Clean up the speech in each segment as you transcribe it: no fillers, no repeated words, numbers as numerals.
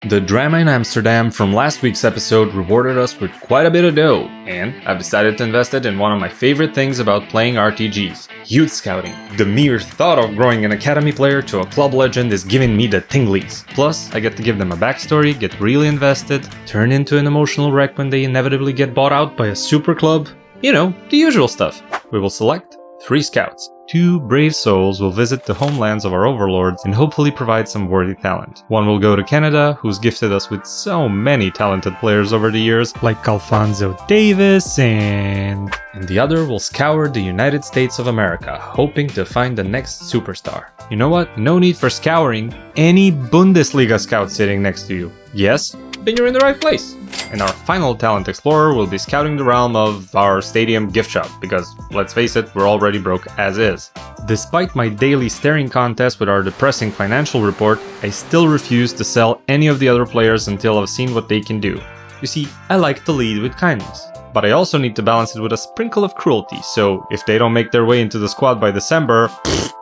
The drama in Amsterdam from last week's episode rewarded us with quite a bit of dough, and I've decided to invest it in one of my favorite things about playing RTGs, youth scouting. The mere thought of growing an academy player to a club legend is giving me the tinglies. Plus, I get to give them a backstory, get really invested, turn into an emotional wreck when they inevitably get bought out by a super club. You know, the usual stuff. We will select 3 scouts. 2 brave souls will visit the homelands of our overlords and hopefully provide some worthy talent. One will go to Canada, who's gifted us with so many talented players over the years, like Alphonso Davis, and the other will scour the United States of America, hoping to find the next superstar. You know what? No need for scouring. Any Bundesliga scout sitting next to you. Yes? Then you're in the right place. And our final talent explorer will be scouting the realm of our stadium gift shop, because let's face it, we're already broke as is. Despite my daily staring contest with our depressing financial report, I still refuse to sell any of the other players until I've seen what they can do. You see, I like to lead with kindness. But I also need to balance it with a sprinkle of cruelty, so if they don't make their way into the squad by December,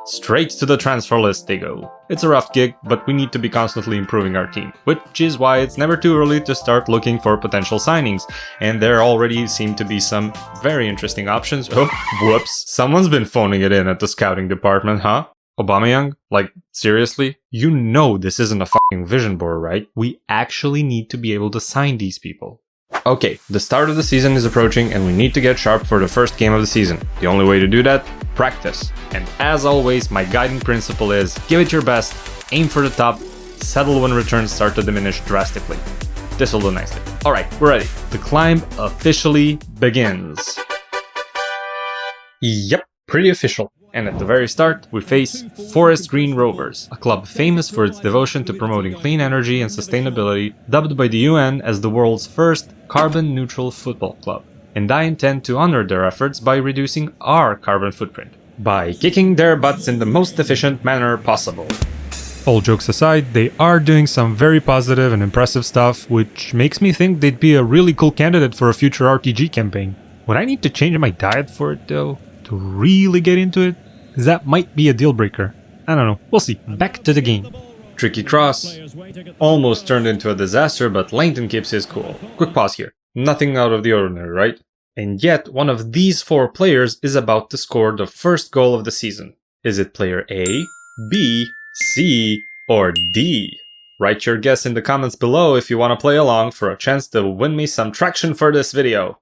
straight to the transfer list they go. It's a rough gig, but we need to be constantly improving our team, which is why it's never too early to start looking for potential signings, and there already seem to be some very interesting options. Oh, whoops, someone's been phoning it in at the scouting department, huh? Aubameyang? Like, seriously? You know this isn't a fucking vision board, right? We actually need to be able to sign these people. Okay, the start of the season is approaching and we need to get sharp for the first game of the season. The only way to do that? Practice. And as always, my guiding principle is give it your best, aim for the top, settle when returns start to diminish drastically. This will do nicely. Alright, we're ready. The climb officially begins. Yep, pretty official. And at the very start, we face Forest Green Rovers, a club famous for its devotion to promoting clean energy and sustainability, dubbed by the UN as the world's first carbon-neutral football club. And I intend to honor their efforts by reducing our carbon footprint, by kicking their butts in the most efficient manner possible. All jokes aside, they are doing some very positive and impressive stuff, which makes me think they'd be a really cool candidate for a future RTG campaign. Would I need to change my diet for it though, to really get into it? That might be a deal breaker. I don't know, we'll see. Back to the game. Tricky cross. Almost turned into a disaster, but Langton keeps his cool. Quick pause here. Nothing out of the ordinary, right? And yet, one of these 4 players is about to score the first goal of the season. Is it player A, B, C, or D? Write your guess in the comments below if you want to play along for a chance to win me some traction for this video.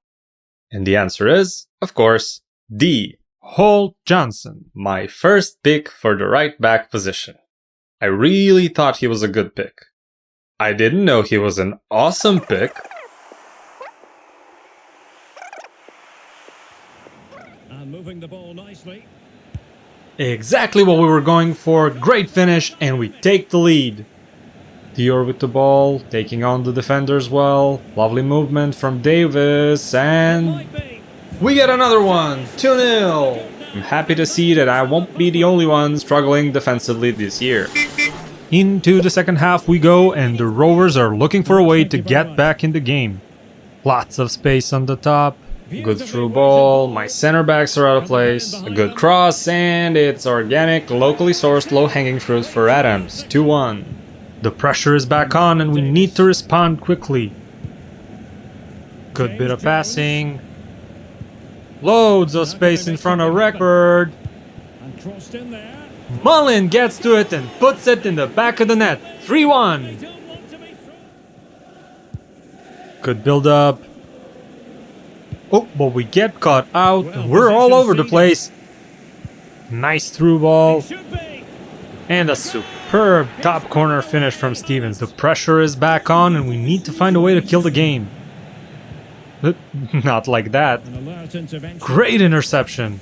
And the answer is, of course, D. Holt Johnson, my first pick for the right back position. I really thought he was a good pick. I didn't know he was an awesome pick. And moving the ball nicely. Exactly what we were going for. Great finish, and we take the lead. Dior with the ball, taking on the defenders well. Lovely movement from Davis, and we get another one, 2-0. I'm happy to see that I won't be the only one struggling defensively this year. Into the second half we go, and the Rovers are looking for a way to get back in the game. Lots of space on the top, good through ball, my center backs are out of place, a good cross, and it's organic, locally sourced, low-hanging fruit for Adams, 2-1. The pressure is back on and we need to respond quickly. Good bit of passing. Loads of space in front of Record. Mullen gets to it and puts it in the back of the net. 3-1. Good build up. Oh, but we get caught out and we're all over the place. Nice through ball. And a superb top corner finish from Stevens. The pressure is back on and we need to find a way to kill the game. Not like that. Great interception.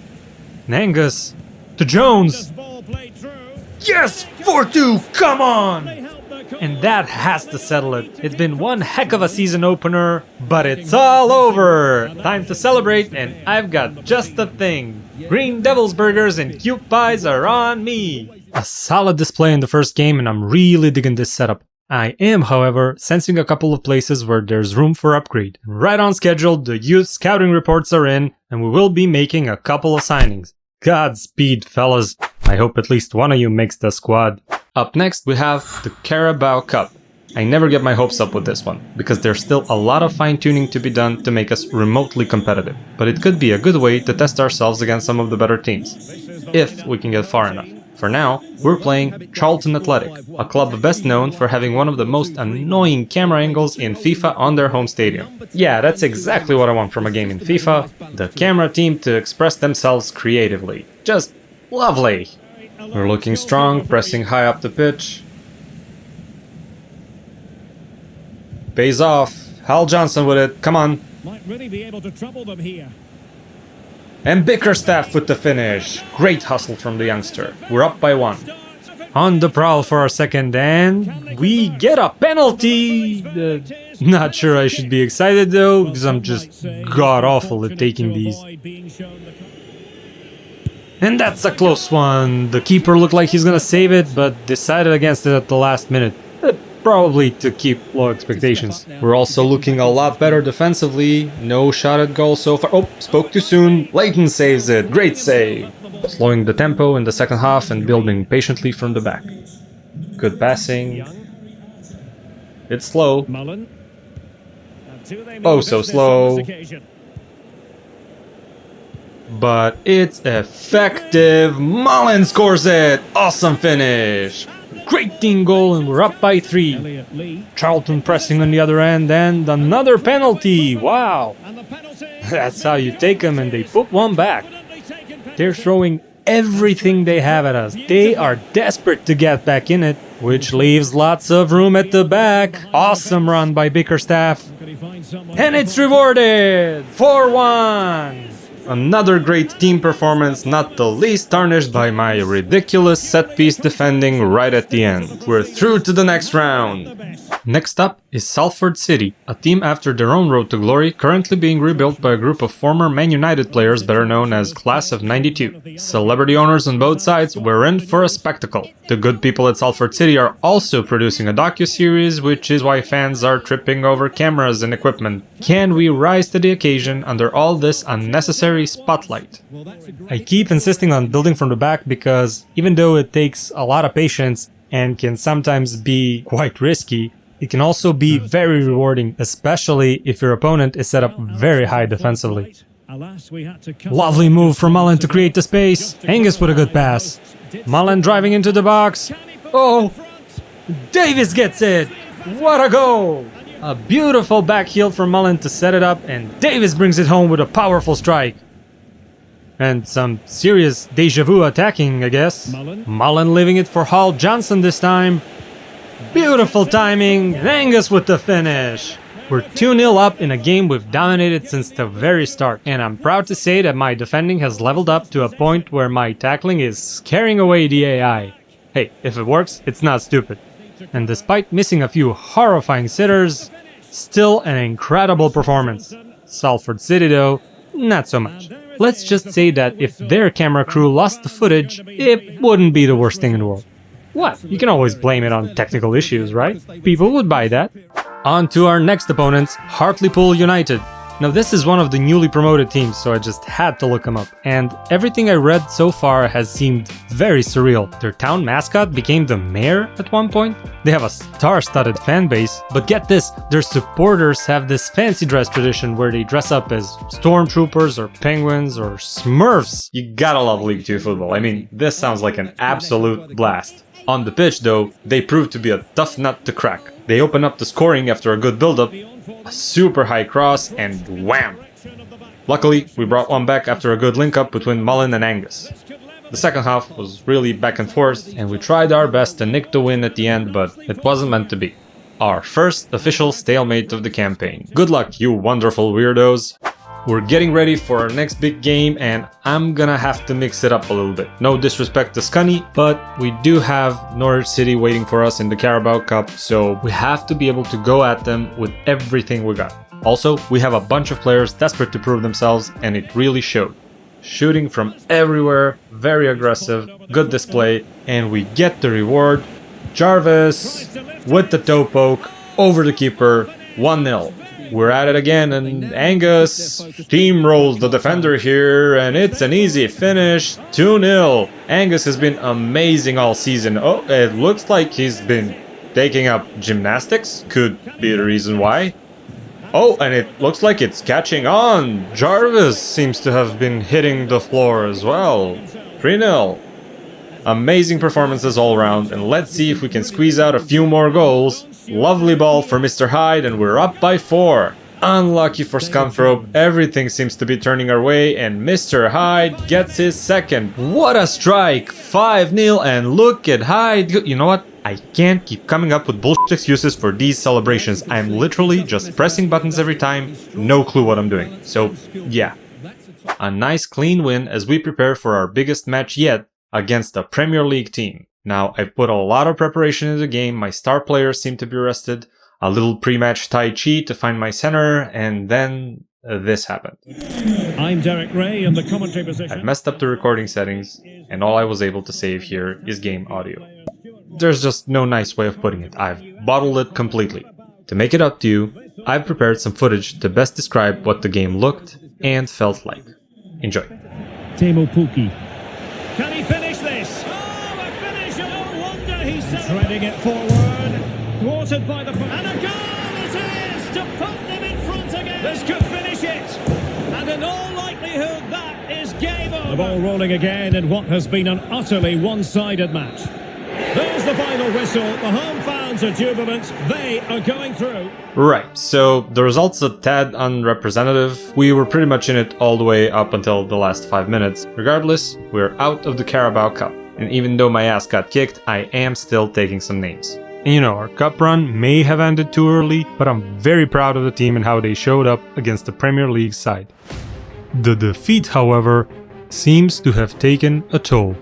Nangus to Jones. Yes! 4-2! Come on! And that has to settle it. It's been one heck of a season opener, but it's all over! Time to celebrate, and I've got just the thing. Green Devil's burgers and cute pies are on me! A solid display in the first game, and I'm really digging this setup. I am, however, sensing a couple of places where there's room for upgrade. Right on schedule, the youth scouting reports are in, and we will be making a couple of signings. Godspeed, fellas. I hope at least one of you makes the squad. Up next, we have the Carabao Cup. I never get my hopes up with this one, because there's still a lot of fine-tuning to be done to make us remotely competitive. But it could be a good way to test ourselves against some of the better teams, if we can get far enough. For now, we're playing Charlton Athletic, a club best known for having one of the most annoying camera angles in FIFA on their home stadium. Yeah, that's exactly what I want from a game in FIFA, the camera team to express themselves creatively. Just lovely! We're looking strong, pressing high up the pitch. Pays off. Hal Johnson with it. Come on. Might really be able to trouble them here. And Bickerstaff with the finish. Great hustle from the youngster. We're up by 1. On the prowl for our second, and we get a penalty. Not sure I should be excited though, because I'm just god-awful at taking these. And that's a close one. The keeper looked like he's gonna save it, but decided against it at the last minute. Probably to keep low expectations. We're also looking a lot better defensively. No shot at goal so far. Oh, spoke too soon. Leighton saves it. Great save. Slowing the tempo in the second half and building patiently from the back. Good passing. It's slow. Oh, so slow. But it's effective. Mullen scores it. Awesome finish. Great team goal, and we're up by 3. Charlton pressing on the other end, and another penalty. Wow. That's how you take them, and they put one back. They're throwing everything they have at us. They are desperate to get back in it, which leaves lots of room at the back. Awesome run by Bickerstaff. And it's rewarded! 4-1! Another great team performance, not the least tarnished by my ridiculous set-piece defending right at the end. We're through to the next round. Next up is Salford City, a team after their own road to glory, currently being rebuilt by a group of former Man United players better known as Class of '92. Celebrity owners on both sides, we're in for a spectacle. The good people at Salford City are also producing a docuseries, which is why fans are tripping over cameras and equipment. Can we rise to the occasion under all this unnecessary spotlight? I keep insisting on building from the back because even though it takes a lot of patience and can sometimes be quite risky, it can also be very rewarding, especially if your opponent is set up very high defensively. Lovely move from Mullen to create the space. Angus with a good pass. Mullen driving into the box. Oh! Davis gets it! What a goal! A beautiful back heel from Mullen to set it up, and Davis brings it home with a powerful strike. And some serious deja vu attacking, I guess. Mullen leaving it for Hal Johnson this time. Beautiful timing, Angus with the finish. We're 2-0 up in a game we've dominated since the very start, and I'm proud to say that my defending has leveled up to a point where my tackling is scaring away the AI. Hey, if it works, it's not stupid. And despite missing a few horrifying sitters, still an incredible performance. Salford City though, not so much. Let's just say that if their camera crew lost the footage, it wouldn't be the worst thing in the world. What? You can always blame it on technical issues, right? People would buy that. On to our next opponents, Hartlepool United. Now this is one of the newly promoted teams, so I just had to look them up. And everything I read so far has seemed very surreal. Their town mascot became the mayor at one point. They have a star-studded fan base. But get this, their supporters have this fancy dress tradition where they dress up as stormtroopers or penguins or Smurfs. You gotta love League 2 football. I mean, this sounds like an absolute blast. On the pitch though, they proved to be a tough nut to crack. They open up the scoring after a good build-up, a super high cross, and wham! Luckily, we brought one back after a good link-up between Mullen and Angus. The second half was really back and forth, and we tried our best to nick the win at the end, but it wasn't meant to be. Our first official stalemate of the campaign. Good luck, you wonderful weirdos! We're getting ready for our next big game, and I'm gonna have to mix it up a little bit. No disrespect to Scunny, but we do have Norwich City waiting for us in the Carabao Cup, so we have to be able to go at them with everything we got. Also, we have a bunch of players desperate to prove themselves, and it really showed. Shooting from everywhere, very aggressive, good display, and we get the reward. Jarvis with the toe poke over the keeper, 1-0. We're at it again, and Angus steamrolls the defender here, and it's an easy finish, 2-0. Angus has been amazing all season. Oh, it looks like he's been taking up gymnastics could be the reason why. Oh, and it looks like it's catching on. Jarvis seems to have been hitting the floor as well. 3-0. Amazing performances all around, and let's see if we can squeeze out a few more goals. Lovely ball for Mr. Hyde, and we're up by 4. Unlucky for Scunthorpe, everything seems to be turning our way, and Mr. Hyde gets his second. What a strike! 5-0, and look at Hyde. You know what? I can't keep coming up with bullshit excuses for these celebrations. I'm literally just pressing buttons every time, no clue what I'm doing. So, yeah. A nice clean win as we prepare for our biggest match yet against a Premier League team. Now, I've put a lot of preparation into the game, my star players seem to be rested, a little pre-match Tai Chi to find my center, and then this happened. I'm Derek Ray in the commentary position. I messed up the recording settings, and all I was able to save here is game audio. There's just no nice way of putting it, I've bottled it completely. To make it up to you, I've prepared some footage to best describe what the game looked and felt like. Enjoy. Teemu Pukki. Can he finish this? Oh, a finish! No wonder he's threading it forward. Thwarted by the... And a goal it is to put them in front again! This could finish it! And in all likelihood, that is game over. The ball rolling again in what has been an utterly one-sided match. There's the final whistle. The home fans are jubilant. They are going through. Right, so the result's a tad unrepresentative. We were pretty much in it all the way up until the last 5 minutes. Regardless, we're out of the Carabao Cup. And even though my ass got kicked, I am still taking some names. And you know, our cup run may have ended too early, but I'm very proud of the team and how they showed up against the Premier League side. The defeat, however, seems to have taken a toll.